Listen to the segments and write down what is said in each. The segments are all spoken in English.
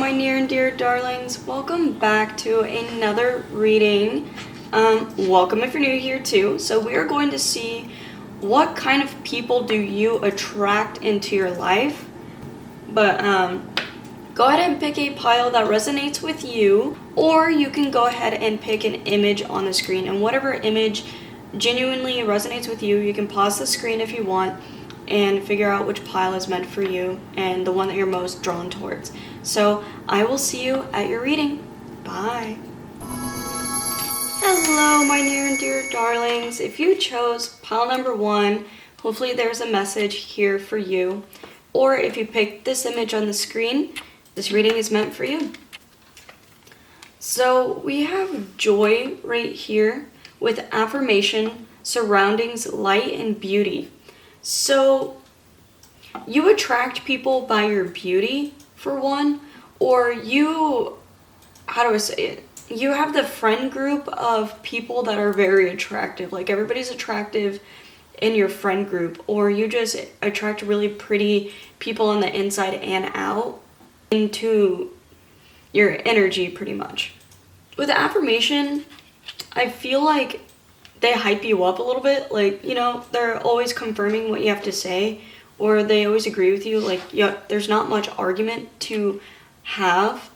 my near and dear darlings. Welcome back to another reading. Welcome if you're new here too. So we are going to see what kind of people do you attract into your life. But go ahead and pick a pile that resonates with you, or you can go ahead and pick an image on the screen, and whatever image genuinely resonates with you, you can pause the screen if you want and figure out which pile is meant for you and the one that you're most drawn towards. So I will see you at your reading. Bye. Hello, my near and dear darlings. If you chose pile number 1, hopefully there's a message here for you. Or if you picked this image on the screen, this reading is meant for you. So we have joy right here with affirmation, surroundings, light, and beauty. So you attract people by your beauty, for one, or you, how do I say it? You have the friend group of people that are very attractive. Like everybody's attractive in your friend group, or you just attract really pretty people on the inside and out into your energy pretty much. With affirmation, I feel like they hype you up a little bit. Like, you know, they're always confirming what you have to say, or they always agree with you. Like, yeah, there's not much argument to have.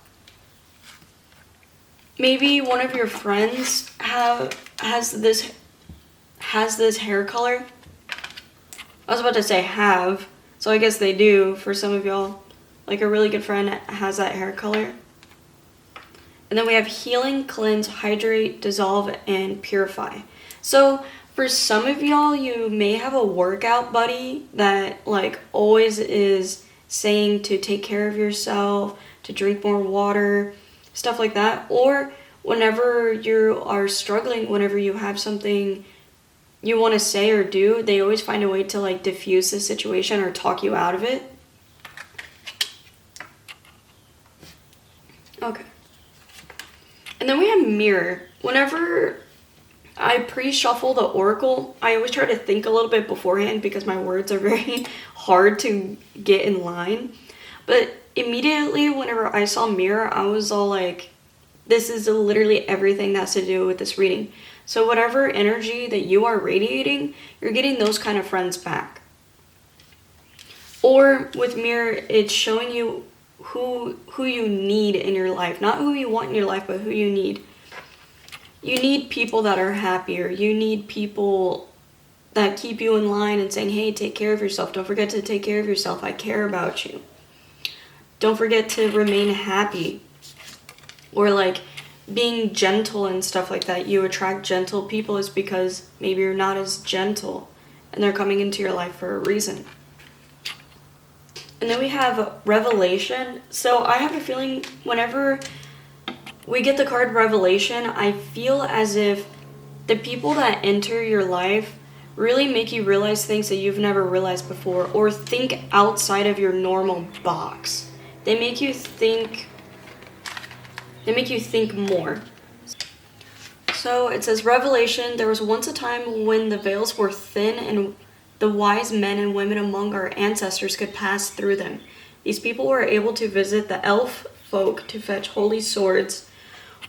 Maybe one of your friends has this hair color. I was about to say have, so I guess they do for some of y'all. Like a really good friend has that hair color. And then we have healing, cleanse, hydrate, dissolve, and purify. So for some of y'all, you may have a workout buddy that like always is saying to take care of yourself, to drink more water, stuff like that. Or whenever you are struggling, whenever you have something you want to say or do, they always find a way to like diffuse the situation or talk you out of it. Okay. And then we have mirror. Whenever I pre-shuffle the oracle, I always try to think a little bit beforehand because my words are very hard to get in line. But immediately whenever I saw mirror, I was all like, this is literally everything that has to do with this reading. So whatever energy that you are radiating, you're getting those kind of friends back. Or with mirror, it's showing you who you need in your life. Not who you want in your life, but who you need. You need people that are happier. You need people that keep you in line and saying, hey, take care of yourself. Don't forget to take care of yourself. I care about you. Don't forget to remain happy. Or like being gentle and stuff like that. You attract gentle people is because maybe you're not as gentle and they're coming into your life for a reason. And then we have revelation. So I have a feeling whenever we get the card revelation, I feel as if the people that enter your life really make you realize things that you've never realized before, or think outside of your normal box. They make you think more. So it says revelation, there was once a time when the veils were thin and the wise men and women among our ancestors could pass through them. These people were able to visit the elf folk to fetch holy swords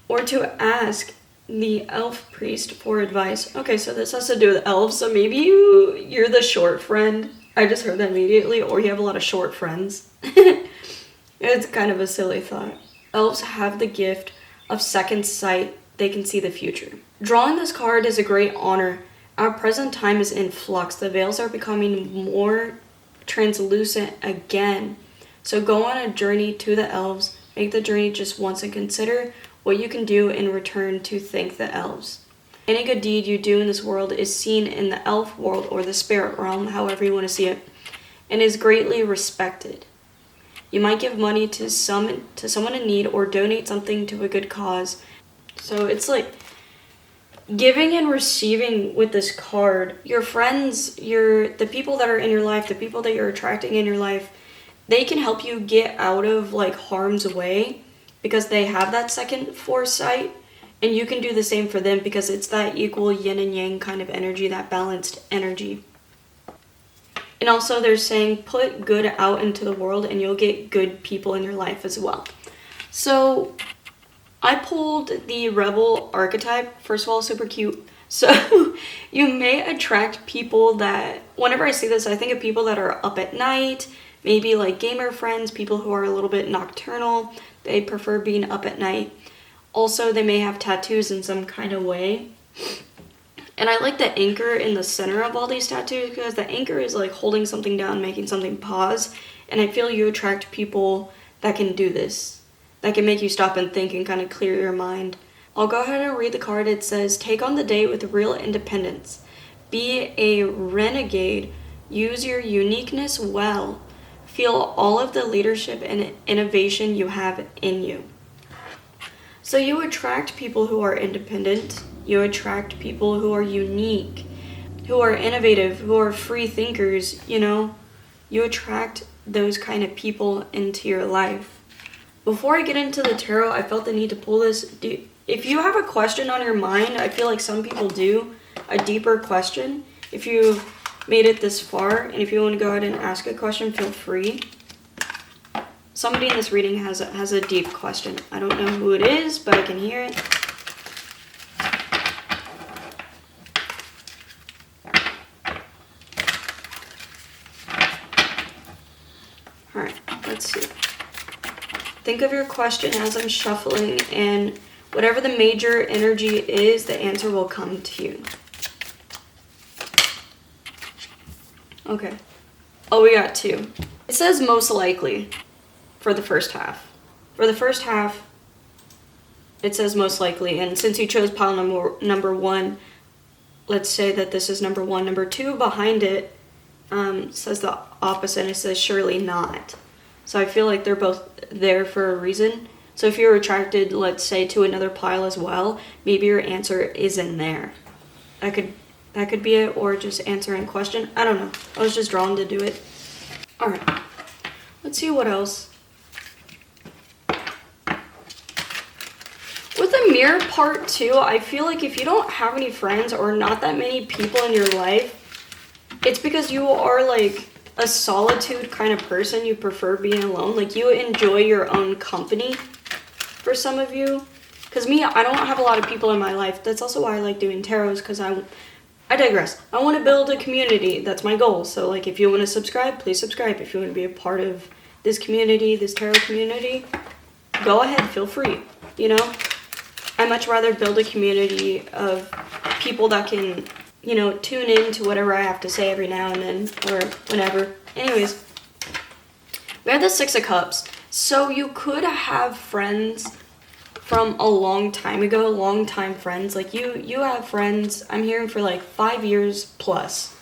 or to ask the elf priest for advice. Okay, so this has to do with elves, so maybe you're the short friend. I just heard that immediately, or you have a lot of short friends. It's kind of a silly thought. Elves have the gift of second sight. They can see the future. Drawing this card is a great honor. Our present time is in flux. The veils are becoming more translucent again. So go on a journey to the elves. Make the journey just once and consider what you can do in return to thank the elves. Any good deed you do in this world is seen in the elf world or the spirit realm, however you want to see it, and is greatly respected. You might give money to someone in need or donate something to a good cause. So it's like giving and receiving with this card. Your friends, the people that are in your life, the people that you're attracting in your life, they can help you get out of like harm's way because they have that second foresight, and you can do the same for them because it's that equal yin and yang kind of energy, that balanced energy. And also they're saying put good out into the world and you'll get good people in your life as well. So I pulled the rebel archetype. First of all, super cute. So you may attract people that, whenever I see this, I think of people that are up at night, maybe like gamer friends, people who are a little bit nocturnal. They prefer being up at night. Also, they may have tattoos in some kind of way. And I like the anchor in the center of all these tattoos because the anchor is like holding something down, making something pause. And I feel you attract people that can do this, that can make you stop and think and kind of clear your mind. I'll go ahead and read the card. It says, take on the day with real independence. Be a renegade. Use your uniqueness well. Feel all of the leadership and innovation you have in you. So you attract people who are independent. You attract people who are unique, who are innovative, who are free thinkers, you know. You attract those kind of people into your life. Before I get into the tarot, I felt the need to pull this. If you have a question on your mind, I feel like some people do, a deeper question. If you made it this far, and if you want to go ahead and ask a question, feel free. Somebody in this reading has a deep question. I don't know who it is, but I can hear it. Alright, let's see. Think of your question as I'm shuffling, and whatever the major energy is, the answer will come to you. Okay. Oh, we got two. It says most likely for the first half. For the first half, it says most likely, and since you chose pile number one, let's say that this is number one. Number two behind it says the opposite. It says surely not. So I feel like they're both there for a reason. So if you're attracted, let's say, to another pile as well, maybe your answer is in there. That could be it, or just answering question. I don't know. I was just drawn to do it. Alright. Let's see what else. With the mirror part too, I feel like if you don't have any friends or not that many people in your life, it's because you are like a solitude kind of person. You prefer being alone. Like you enjoy your own company for some of you. Because me, I don't have a lot of people in my life. That's also why I like doing tarots, because I digress. I want to build a community. That's my goal. So like if you want to subscribe, please subscribe. If you want to be a part of this community, this tarot community, go ahead, feel free. You know, I much rather build a community of people that can, you know, tune in to whatever I have to say every now and then or whenever. Anyways, we have the Six of Cups. So you could have friends from a long time ago, long-time friends. Like you have friends, I'm hearing, for like 5 years plus.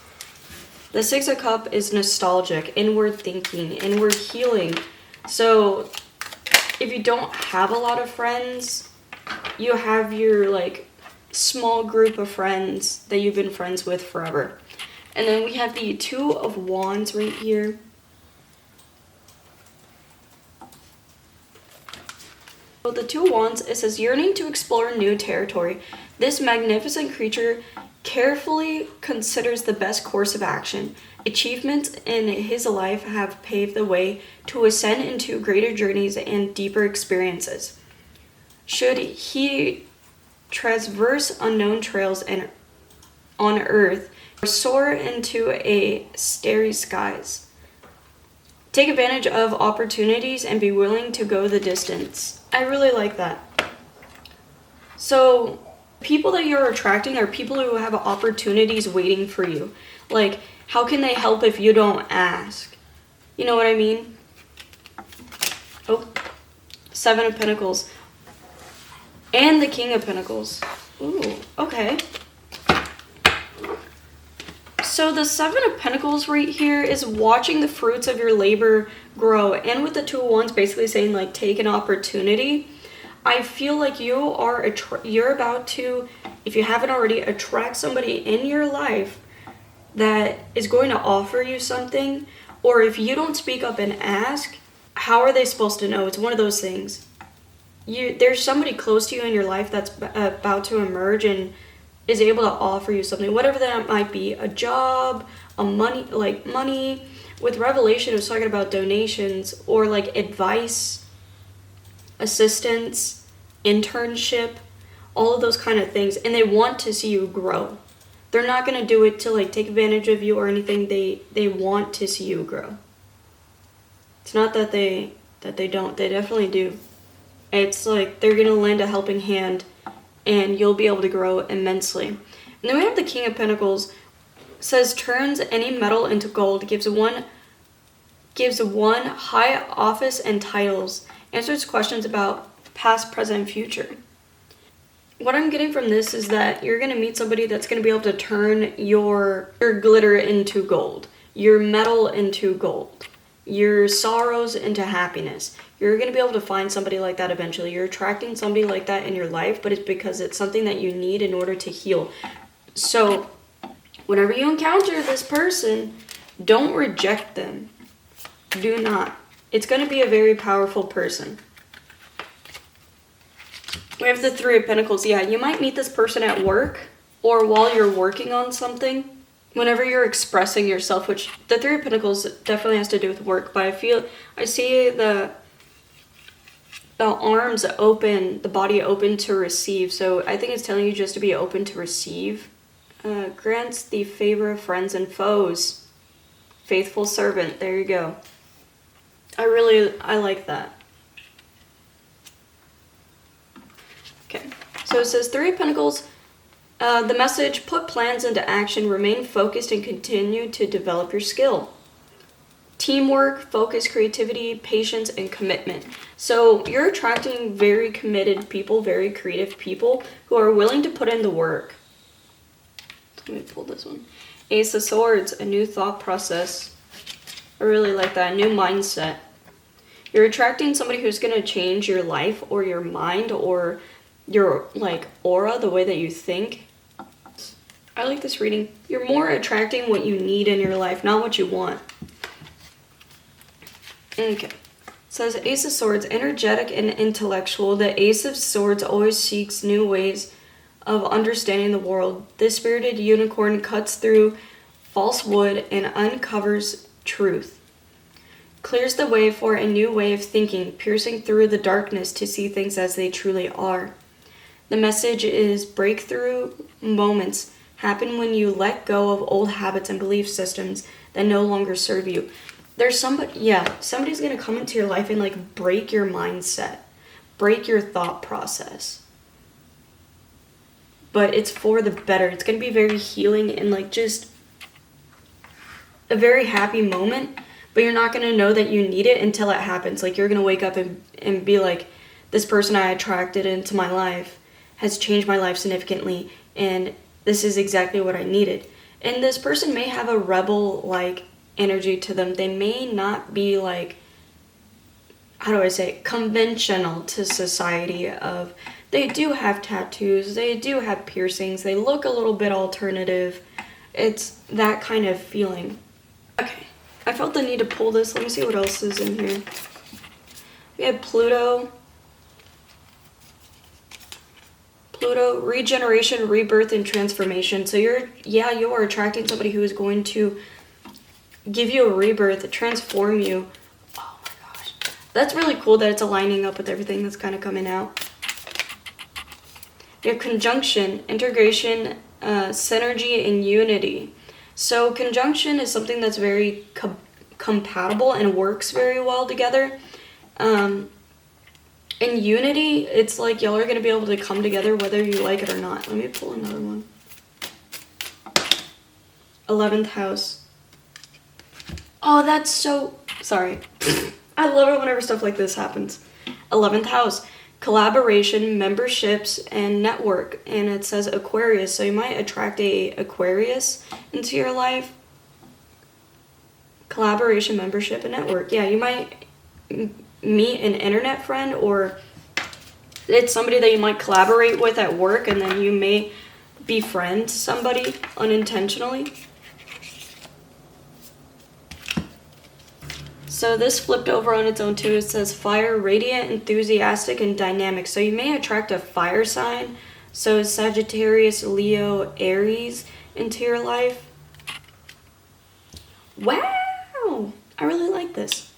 The Six of Cups is nostalgic, inward thinking, inward healing. So if you don't have a lot of friends, you have your like small group of friends that you've been friends with forever. And then we have the Two of Wands right here. So the Two of Wands, it says, yearning to explore new territory. This magnificent creature carefully considers the best course of action. Achievements in his life have paved the way to ascend into greater journeys and deeper experiences. Should he traverse unknown trails on earth or soar into a starry skies, take advantage of opportunities and be willing to go the distance. I really like that. So people that you're attracting are people who have opportunities waiting for you. Like, how can they help if you don't ask? You know what I mean? Oh, Seven of Pentacles. And the King of Pentacles. Ooh, okay. So the Seven of Pentacles right here is watching the fruits of your labor grow. And with the Two of Wands basically saying, like, take an opportunity. I feel like you're about to, if you haven't already, attract somebody in your life that is going to offer you something. Or if you don't speak up and ask, how are they supposed to know? It's one of those things. There's somebody close to you in your life that's about to emerge and is able to offer you something, whatever that might be, a job, money. With Revelation, it was talking about donations or like advice. assistance, internship, all of those kind of things, and they want to see you grow. They're not going to do it to like take advantage of you or anything. They want to see you grow. It's not that they don't. They definitely do. It's like they're going to lend a helping hand and you'll be able to grow immensely. And then we have the King of Pentacles. Says turns any metal into gold, gives one high office and titles, answers questions about past, present, and future. What I'm getting from this is that you're going to meet somebody that's going to be able to turn your glitter into gold, your metal into gold, your sorrows into happiness. You're going to be able to find somebody like that eventually. You're attracting somebody like that in your life, but it's because it's something that you need in order to heal. So whenever you encounter this person, don't reject them. Do not. It's going to be a very powerful person. We have the Three of Pentacles. Yeah, you might meet this person at work or while you're working on something. Whenever you're expressing yourself, which the Three of Pentacles definitely has to do with work, but I see the arms open, the body open to receive. So I think it's telling you just to be open to receive. Grants the favor of friends and foes. Faithful servant. There you go. I like that. Okay, so it says Three of Pentacles. The message, put plans into action, remain focused, and continue to develop your skill. Teamwork, focus, creativity, patience, and commitment. So you're attracting very committed people, very creative people who are willing to put in the work. Let me pull this one. Ace of Swords, a new thought process. I really like that, a new mindset. You're attracting somebody who's going to change your life or your mind or your like aura, the way that you think. I like this reading. You're more attracting what you need in your life, not what you want. Okay. It says Ace of Swords, energetic and intellectual. The Ace of Swords always seeks new ways of understanding the world. This spirited unicorn cuts through false wood and uncovers truth. Clears the way for a new way of thinking, piercing through the darkness to see things as they truly are. The message is breakthrough moments happen when you let go of old habits and belief systems that no longer serve you. There's somebody's going to come into your life and like break your mindset, break your thought process. But it's for the better. It's going to be very healing and like just a very happy moment. But you're not going to know that you need it until it happens. Like, you're going to wake up and be like, this person I attracted into my life has changed my life significantly, and this is exactly what I needed. And this person may have a rebel-like energy to them. They may not be, like, conventional to society of, they do have tattoos, they do have piercings, they look a little bit alternative. It's that kind of feeling. Okay. I felt the need to pull this. Let me see what else is in here. We have Pluto. Pluto, regeneration, rebirth, and transformation. So you are attracting somebody who is going to give you a rebirth, transform you. Oh my gosh. That's really cool that it's aligning up with everything that's kind of coming out. We have conjunction, integration, synergy, and unity. So conjunction is something that's very compatible and works very well together. In unity, it's like y'all are going to be able to come together whether you like it or not. Let me pull another one. 11th house. Oh, that's so... Sorry. I love it whenever stuff like this happens. 11th house. Collaboration, memberships, and network. And it says Aquarius, so you might attract a Aquarius into your life. Collaboration, membership, and network. Yeah, you might meet an internet friend, or it's somebody that you might collaborate with at work, and then you may befriend somebody unintentionally. So this flipped over on its own too. It says fire, radiant, enthusiastic, and dynamic. So you may attract a fire sign. So Sagittarius, Leo, Aries into your life. Wow! I really like this.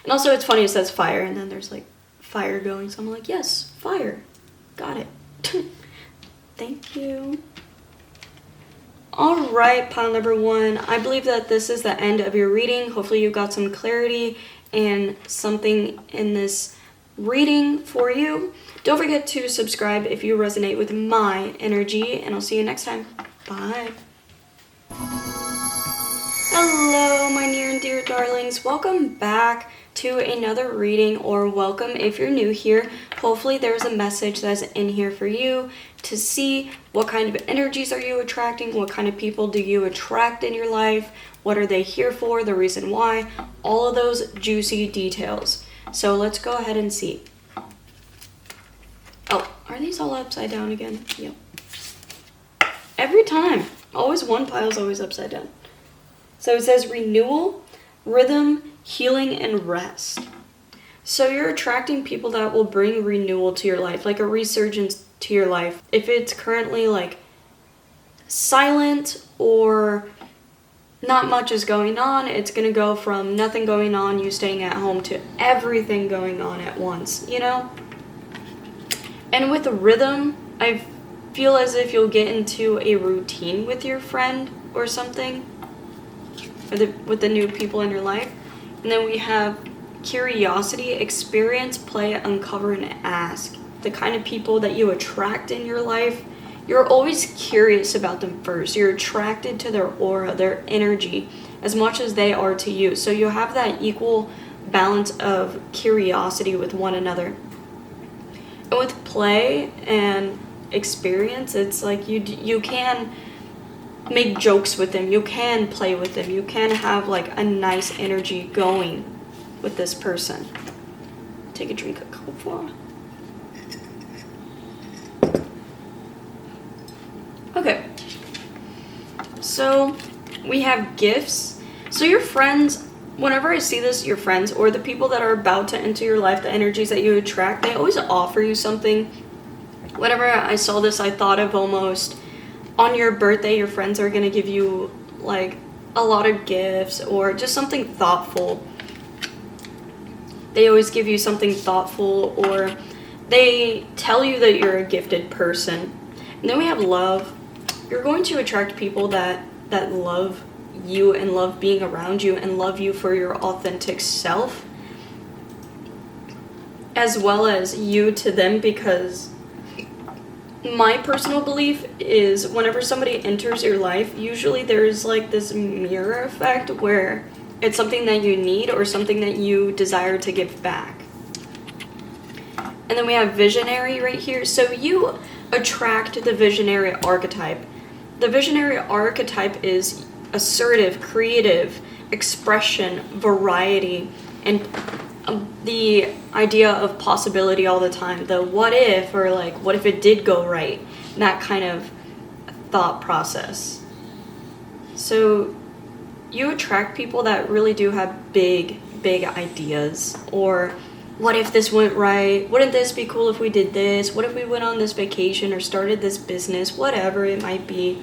And also it's funny, it says fire and then there's like fire going. So I'm like, yes, fire. Got it. Thank you. All right, pile number 1. I believe that this is the end of your reading. Hopefully you got some clarity and something in this reading for you. Don't forget to subscribe if you resonate with my energy, and I'll see you next time. Bye. Hello, my near and dear darlings. Welcome back to another reading, or welcome if you're new here. Hopefully there's a message that's in here for you to see what kind of energies are you attracting, what kind of people do you attract in your life, what are they here for, the reason why, all of those juicy details. So let's go ahead and see. Oh, are these all upside down again? Yep. Every time. Always one pile's always upside down. So it says renewal, rhythm, healing, and rest. So you're attracting people that will bring renewal to your life, like a resurgence to your life. If it's currently like silent or not much is going on, it's going to go from nothing going on, you staying at home, to everything going on at once, you know? And with the rhythm, I feel as if you'll get into a routine with your friend or something, or with the new people in your life. And then we have curiosity, experience, play, uncover, and ask. The kind of people that you attract in your life, you're always curious about them first. You're attracted to their aura, their energy, as much as they are to you. So you have that equal balance of curiosity with one another. And with play and experience, it's like you can make jokes with them, you can play with them, you can have like a nice energy going with this person. Take a drink of cocoa. Okay, so we have gifts. So your friends, whenever I see this, your friends or the people that are about to enter your life, the energies that you attract, they always offer you something. Whenever I saw this, I thought of almost on your birthday, your friends are going to give you like a lot of gifts or just something thoughtful. They always give you something thoughtful, or they tell you that you're a gifted person. And then we have love. You're going to attract people that love you and love being around you and love you for your authentic self, as well as you to them, because my personal belief is whenever somebody enters your life, usually there's like this mirror effect where it's something that you need or something that you desire to give back. And then we have visionary right here. So you attract the visionary archetype. The visionary archetype is assertive, creative, expression, variety, and the idea of possibility all the time. The what if, or like, what if it did go right? That kind of thought process. So you attract people that really do have big ideas. Or what if this went right? Wouldn't this be cool if we did this? What if we went on this vacation or started this business? Whatever it might be.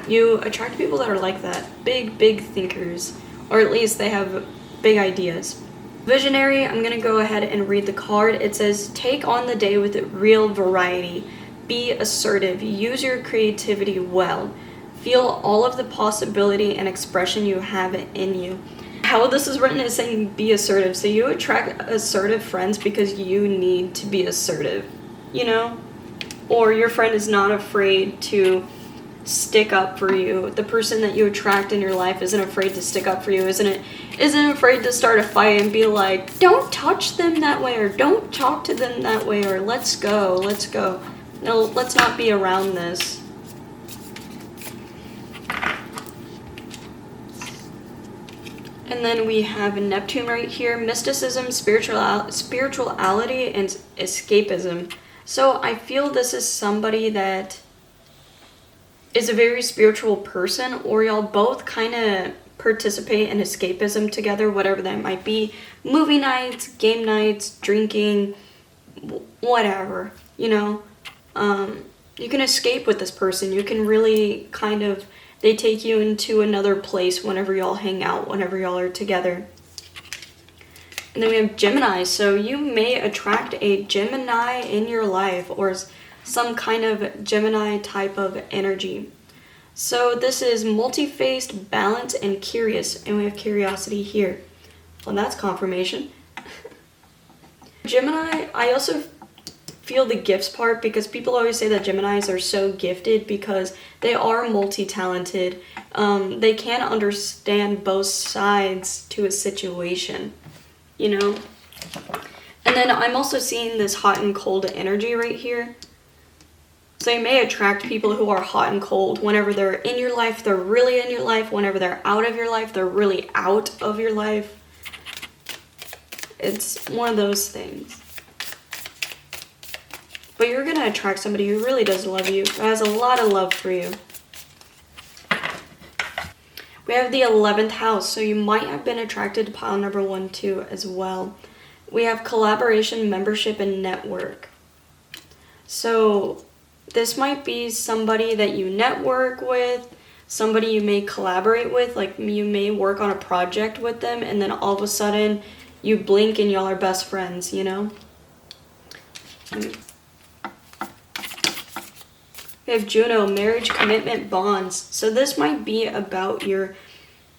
You attract people that are like that. Big thinkers. Or at least they have big ideas. Visionary, I'm going to go ahead and read the card. It says, take on the day with real variety. Be assertive. Use your creativity well. Feel all of the possibility and expression you have in you. How this is written is saying be assertive. So you attract assertive friends because you need to be assertive, you know? Or your friend is not afraid to stick up for you. The person that you attract in your life isn't afraid to stick up for you, isn't afraid to start a fight and be like, don't touch them that way, or don't talk to them that way, or let's go. No, let's not be around this. And then we have Neptune right here. Mysticism, spirituality, and escapism. So I feel this is somebody that is a very spiritual person, or y'all both kind of participate in escapism together, whatever that might be. Movie nights, game nights, drinking, whatever, you know. You can escape with this person. You can really kind of, they take you into another place whenever y'all hang out, whenever y'all are together. And then we have Gemini. So you may attract a Gemini in your life, or some kind of Gemini type of energy. So this is multi-faced, balanced, and curious. And we have curiosity here. Well, that's confirmation. Gemini, I also feel the gifts part, because people always say that Geminis are so gifted because they are multi-talented. They can understand both sides to a situation, you know? And then I'm also seeing this hot and cold energy right here. So you may attract people who are hot and cold. Whenever they're in your life, they're really in your life. Whenever they're out of your life, they're really out of your life. It's one of those things. But you're going to attract somebody who really does love you, who has a lot of love for you. We have the 11th house, so you might have been attracted to pile number 1, 2 as well. We have collaboration, membership, and network. So this might be somebody that you network with, somebody you may collaborate with, like you may work on a project with them, and then all of a sudden you blink and y'all are best friends, you know? We have Juno, marriage, commitment, bonds. So this might be about your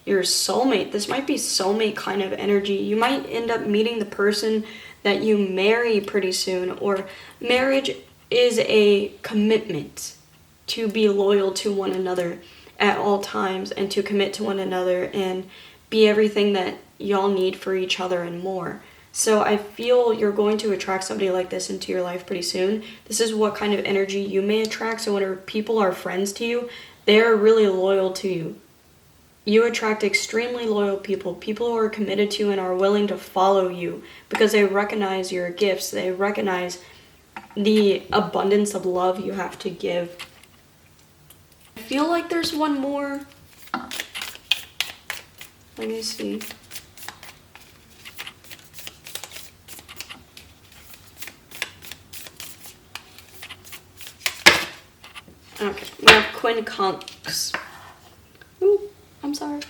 soulmate. This might be soulmate kind of energy. You might end up meeting the person that you marry pretty soon, or marriage is a commitment to be loyal to one another at all times, and to commit to one another and be everything that y'all need for each other and more. So I feel you're going to attract somebody like this into your life pretty soon. This is what kind of energy you may attract. So whenever people are friends to you, they're really loyal to you. You attract extremely loyal people, people who are committed to you and are willing to follow you because they recognize your gifts. They recognize the abundance of love you have to give. I feel like there's one more. Let me see. Okay, we have quincunx. Ooh, I'm sorry.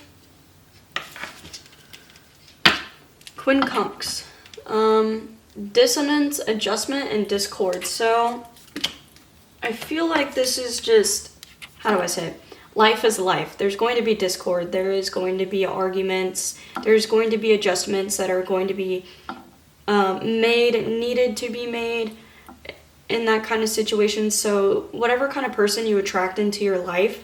Quincunx. Dissonance, adjustment, and discord. So I feel like this is just, how do I say it? Life is life. There's going to be discord. There is going to be arguments. There's going to be adjustments that are going to be needed to be made in that kind of situation. So whatever kind of person you attract into your life,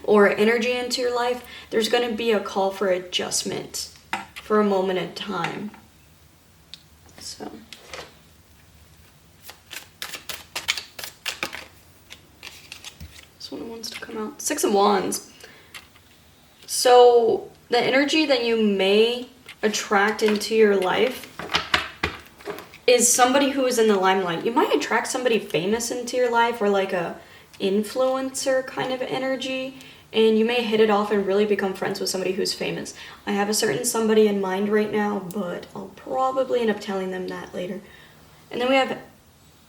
or energy into your life, there's going to be a call for adjustment for a moment in time. So this one wants to come out. 6 of Wands. So the energy that you may attract into your life is somebody who is in the limelight. You might attract somebody famous into your life, or like a influencer kind of energy, and you may hit it off and really become friends with somebody who's famous. I have a certain somebody in mind right now, but I'll probably end up telling them that later. And then we have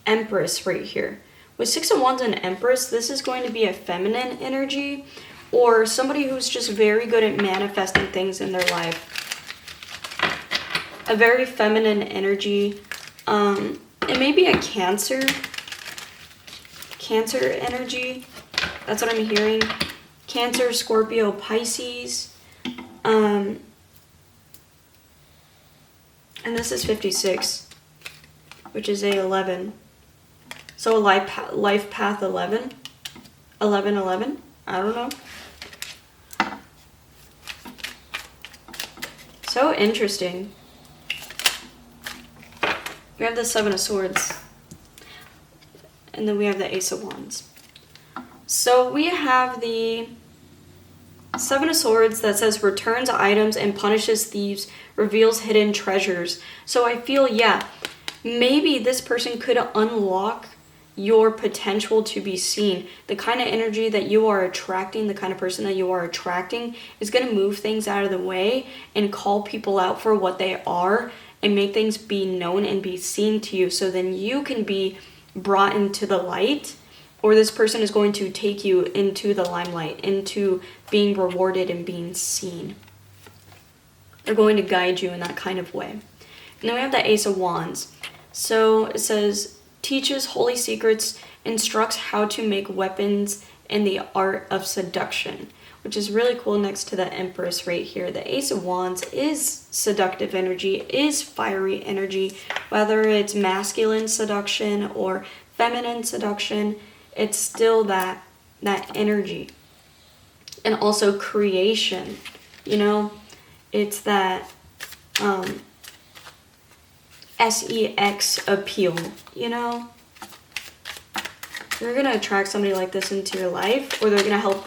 Empress right here. With 6 of Wands and Empress, this is going to be a feminine energy, or somebody who's just very good at manifesting things in their life. A very feminine energy. It may be a Cancer energy. That's what I'm hearing. Cancer, Scorpio, Pisces. And this is 56, which is a 11. So life path 11. 11. I don't know. So interesting. We have the 7 of Swords. And then we have the Ace of Wands. So we have the 7 of Swords that says returns items and punishes thieves, reveals hidden treasures. So I feel, yeah, maybe this person could unlock your potential to be seen. The kind of energy that you are attracting, the kind of person that you are attracting is going to move things out of the way and call people out for what they are and make things be known and be seen to you, so then you can be brought into the light, or this person is going to take you into the limelight, into being rewarded and being seen. They're going to guide you in that kind of way. And then we have the Ace of Wands. So it says, teaches holy secrets, instructs how to make weapons, and the art of seduction, which is really cool next to the Empress right here. The Ace of Wands is seductive energy, is fiery energy, whether it's masculine seduction or feminine seduction, it's still that energy. And also creation, you know, it's that sex appeal, you know. You're gonna attract somebody like this into your life, or they're gonna help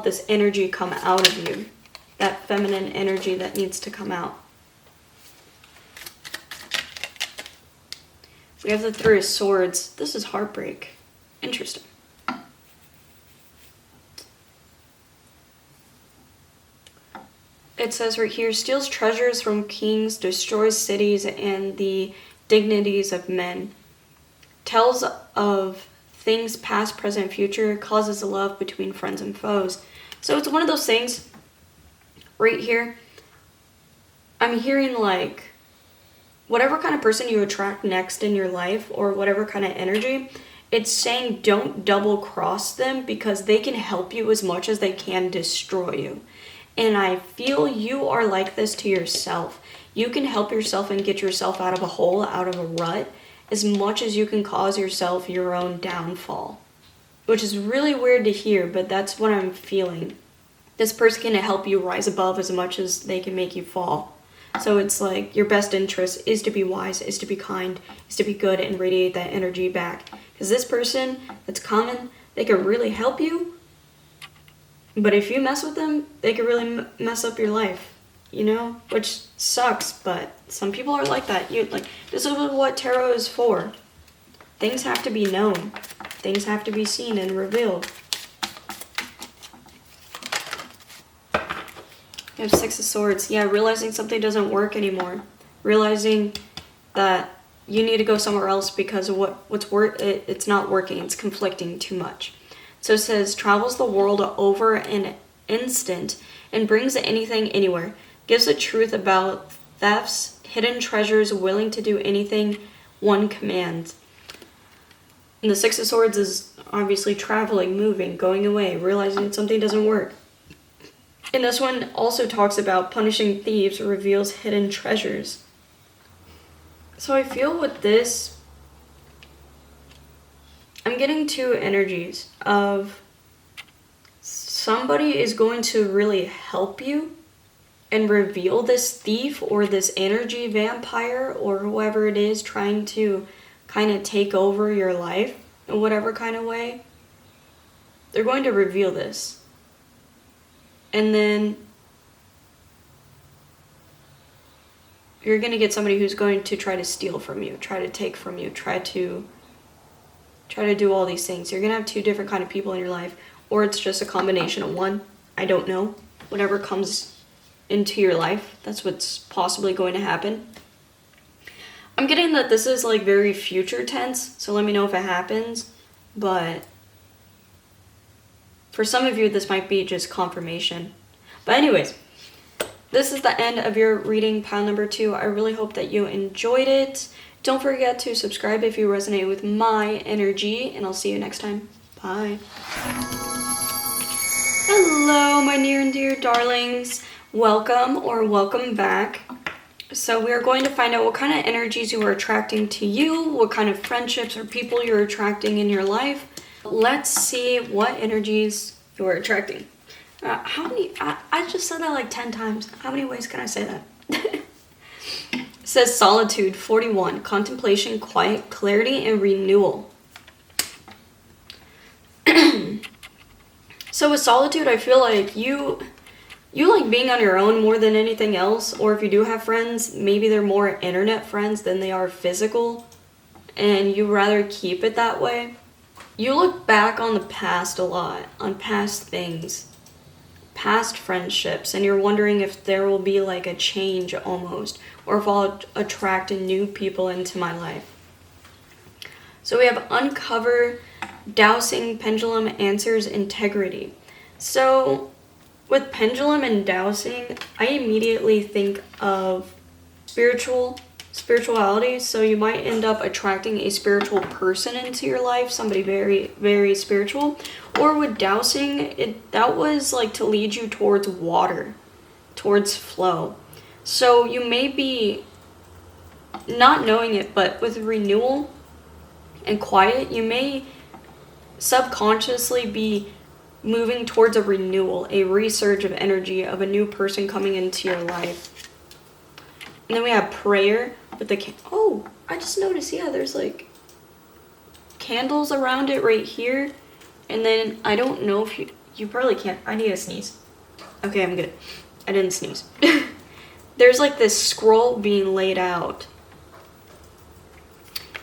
this energy come out of you, that feminine energy that needs to come out. We have the Three of Swords. This is heartbreak. Interesting. It says right here, steals treasures from kings, destroys cities and the dignities of men. Tells of things past, present, future, causes love between friends and foes. So it's one of those things right here. I'm hearing like whatever kind of person you attract next in your life or whatever kind of energy, it's saying don't double cross them because they can help you as much as they can destroy you. And I feel you are like this to yourself. You can help yourself and get yourself out of a hole, out of a rut, as much as you can cause yourself your own downfall. Which is really weird to hear, but that's what I'm feeling. This person can help you rise above as much as they can make you fall. So it's like your best interest is to be wise, is to be kind, is to be good and radiate that energy back. Because this person that's coming, they can really help you. But if you mess with them, they can really mess up your life, you know? Which sucks, but some people are like that. This is what tarot is for. Things have to be known. Things have to be seen and revealed. You have Six of Swords. Yeah, realizing something doesn't work anymore. Realizing that you need to go somewhere else because of it's not working. It's conflicting too much. So it says, travels the world over an instant and brings anything anywhere. Gives the truth about thefts, hidden treasures, willing to do anything one commands. And the Six of Swords is obviously traveling, moving, going away, realizing something doesn't work. And this one also talks about punishing thieves, reveals hidden treasures. So I feel with this, I'm getting two energies of somebody is going to really help you and reveal this thief or this energy vampire or whoever it is trying to kind of take over your life in whatever kind of way. They're going to reveal this. And then you're going to get somebody who's going to try to steal from you, try to take from you, try to do all these things. You're going to have two different kind of people in your life, or it's just a combination of one. I don't know. Whatever comes into your life, that's what's possibly going to happen. I'm getting that this is like very future tense, so let me know if it happens. But for some of you, this might be just confirmation. But anyways, this is the end of your reading, pile number 2. I really hope that you enjoyed it. Don't forget to subscribe if you resonate with my energy, and I'll see you next time. Bye. Hello, my near and dear darlings. Welcome or welcome back. So we're going to find out what kind of energies you are attracting to you, what kind of friendships or people you're attracting in your life. Let's see what energies you are attracting. How many? I just said that like 10 times. How many ways can I say that? It says solitude, 41, contemplation, quiet, clarity, and renewal. So with solitude, I feel like you like being on your own more than anything else, or if you do have friends, maybe they're more internet friends than they are physical, and you rather keep it that way. You look back on the past a lot, on past things, past friendships, and you're wondering if there will be like a change almost, or if I'll attract new people into my life. So we have uncover, dowsing, pendulum, answers, integrity. So With pendulum and dowsing, I immediately think of spirituality. So you might end up attracting a spiritual person into your life, somebody very, very spiritual. Or with dowsing, that was like to lead you towards water, towards flow. So you may be not knowing it, but with renewal and quiet, you may subconsciously be moving towards a renewal, a resurge of energy of a new person coming into your life. And then we have prayer with the oh, I just noticed, yeah, there's like candles around it right here. And then I don't know if you probably can't. I need to sneeze. Okay, I'm good. I didn't sneeze. There's like this scroll being laid out.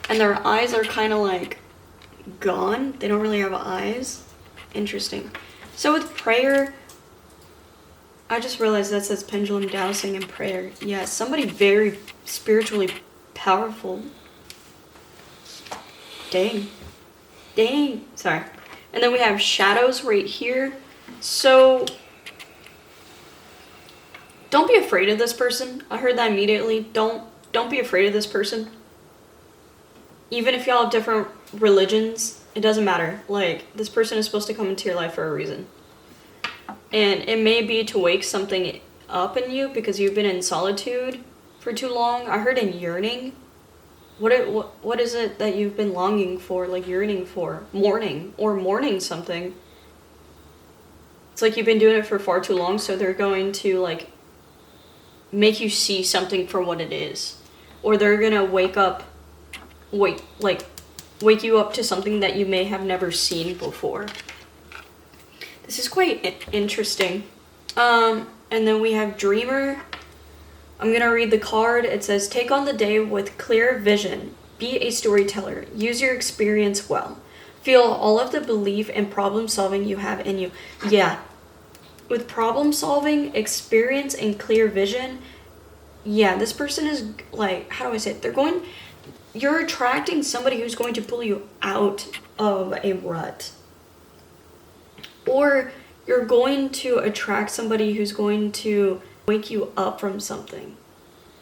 And their eyes are kind of like gone. They don't really have eyes. Interesting. So with prayer, I just realized that says pendulum dowsing and prayer. Yeah, somebody very spiritually powerful. Dang. Sorry. And then we have shadows right here. So don't be afraid of this person. I heard that immediately. Don't be afraid of this person. Even if y'all have different religions, it doesn't matter. Like, this person is supposed to come into your life for a reason. And it may be to wake something up in you because you've been in solitude for too long. I heard in yearning. What is it that you've been longing for, like yearning for? Mourning something. It's like you've been doing it for far too long, so they're going to like make you see something for what it is. Or they're gonna wake you up to something that you may have never seen before. This is quite interesting. And then we have dreamer. I'm gonna read the card. It says, take on the day with clear vision. Be a storyteller. Use your experience well. Feel all of the belief and problem solving you have in you. Yeah. With problem solving, experience, and clear vision, yeah, this person is like, how do I say it? You're attracting somebody who's going to pull you out of a rut. Or you're going to attract somebody who's going to wake you up from something.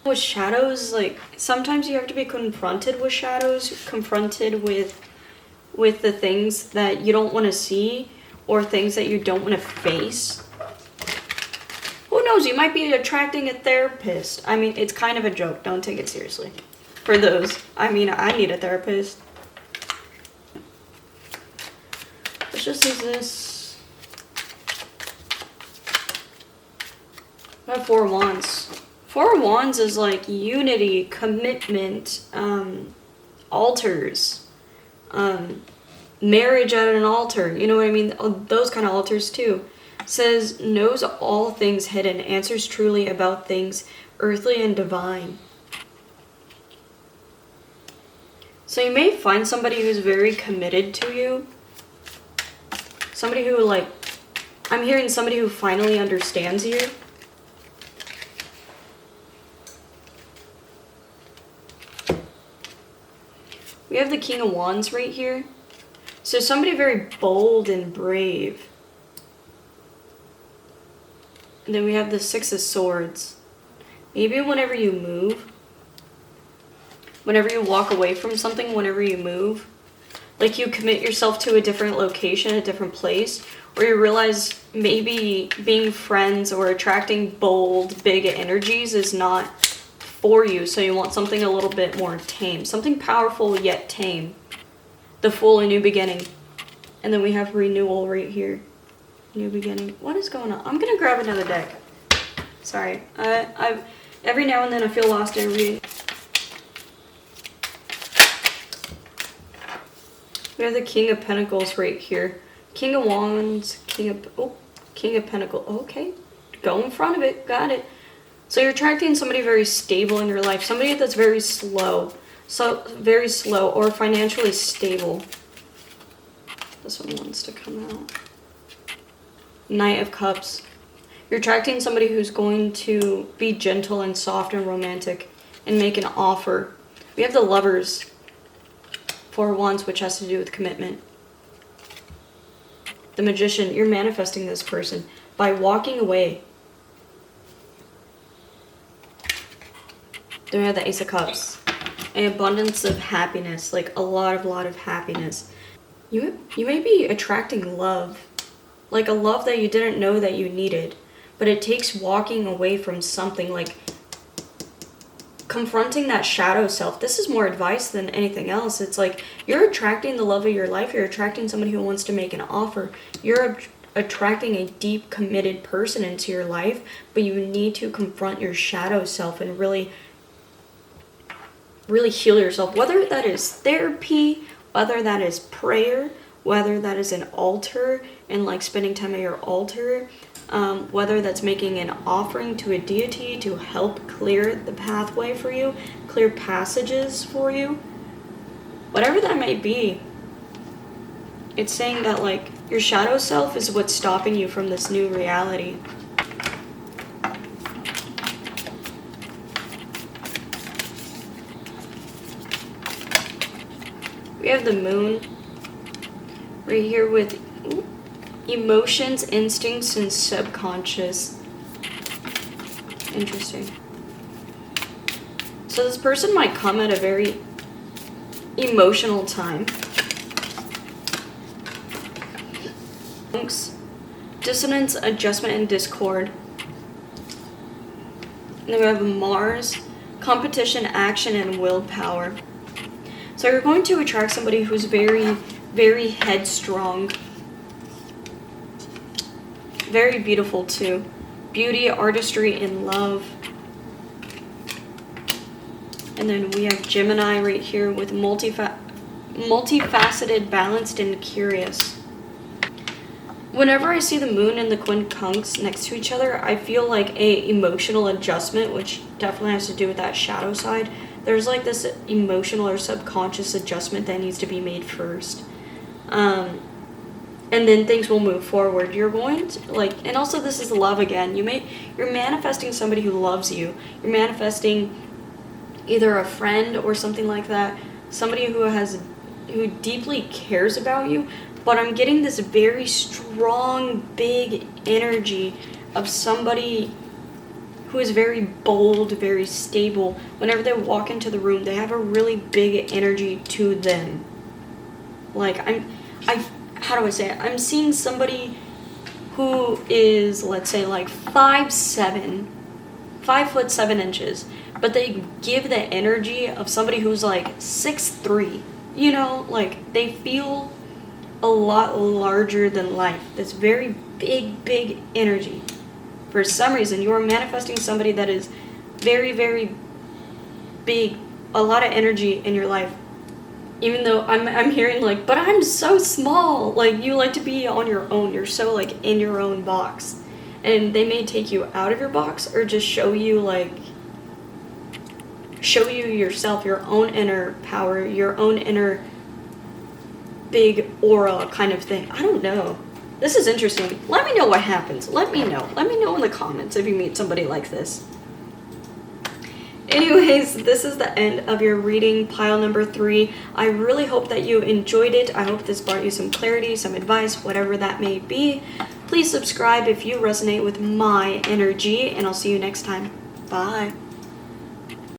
With shadows, like, sometimes you have to be confronted with shadows, confronted with the things that you don't want to see, or things that you don't want to face. Who knows, you might be attracting a therapist. I mean, it's kind of a joke, don't take it seriously. For those, I mean, I need a therapist. Let's just use this. I have 4 wands. 4 wands is like unity, commitment, altars, marriage at an altar. You know what I mean? Those kind of altars too. Says, knows all things hidden, answers truly about things earthly and divine. So you may find somebody who's very committed to you. Somebody who, like, I'm hearing somebody who finally understands you. We have the King of Wands right here. So somebody very bold and brave. And then we have the Six of Swords. Maybe whenever you move, whenever you walk away from something, whenever you move, like you commit yourself to a different location, a different place, or you realize maybe being friends or attracting bold, big energies is not for you, so you want something a little bit more tame, something powerful yet tame. The Fool, a new beginning. And then we have renewal right here. New beginning. What is going on? I'm gonna grab another deck. Sorry. I've every now and then I feel lost in reading. We have the King of Pentacles right here. King of Wands, King of Pentacles. Okay. Go in front of it. Got it. So you're attracting somebody very stable in your life. Somebody that's very slow. So very slow or financially stable. This one wants to come out. Knight of Cups. You're attracting somebody who's going to be gentle and soft and romantic and make an offer. We have the Lovers. 4 Wands, which has to do with commitment. The Magician. You're manifesting this person. by walking away. Then we have the Ace of Cups. An abundance of happiness, like a lot of happiness. You may be attracting love, like a love that you didn't know that you needed, but it takes walking away from something, like confronting that shadow self. This is more advice than anything else. It's like you're attracting the love of your life. You're attracting somebody who wants to make an offer. You're attracting a deep, committed person into your life, but you need to confront your shadow self and really heal yourself, whether that is therapy, whether that is prayer, whether that is an altar and like spending time at your altar, whether that's making an offering to a deity to help clear the pathway for you, clear passages for you, whatever that may be. It's saying that like your shadow self is what's stopping you from this new reality. We have the moon right here with emotions, instincts, and subconscious. Interesting. So this person might come at a very emotional time. Dissonance, adjustment, and discord. And then we have Mars, competition, action, and willpower. So you're going to attract somebody who's very, very headstrong. Very beautiful too. Beauty, artistry, and love. And then we have Gemini right here with multifaceted, balanced, and curious. Whenever I see the moon and the quincunx next to each other, I feel like a emotional adjustment, which definitely has to do with that shadow side. There's like this emotional or subconscious adjustment that needs to be made first. And then things will move forward. You're going to like, and also this is love again. You're manifesting somebody who loves you. You're manifesting either a friend or something like that. Somebody who deeply cares about you. But I'm getting this very strong, big energy of somebody who is very bold, very stable. Whenever they walk into the room, they have a really big energy to them. Like, how do I say it? I'm seeing somebody who is, let's say, like 5'7", 5'7", but they give the energy of somebody who's like 6'3". You know, like they feel a lot larger than life. This very big energy. For some reason, you are manifesting somebody that is very, very big, a lot of energy in your life. Even though I'm hearing like, but I'm so small. Like, you like to be on your own. You're so like in your own box. And they may take you out of your box or just show you yourself, your own inner power, your own inner big aura kind of thing. I don't know. This is interesting. Let me know what happens. Let me know. Let me know in the comments if you meet somebody like this. Anyways, this is the end of your reading, pile number 3. I really hope that you enjoyed it. I hope this brought you some clarity, some advice, whatever that may be. Please subscribe if you resonate with my energy, and I'll see you next time. Bye.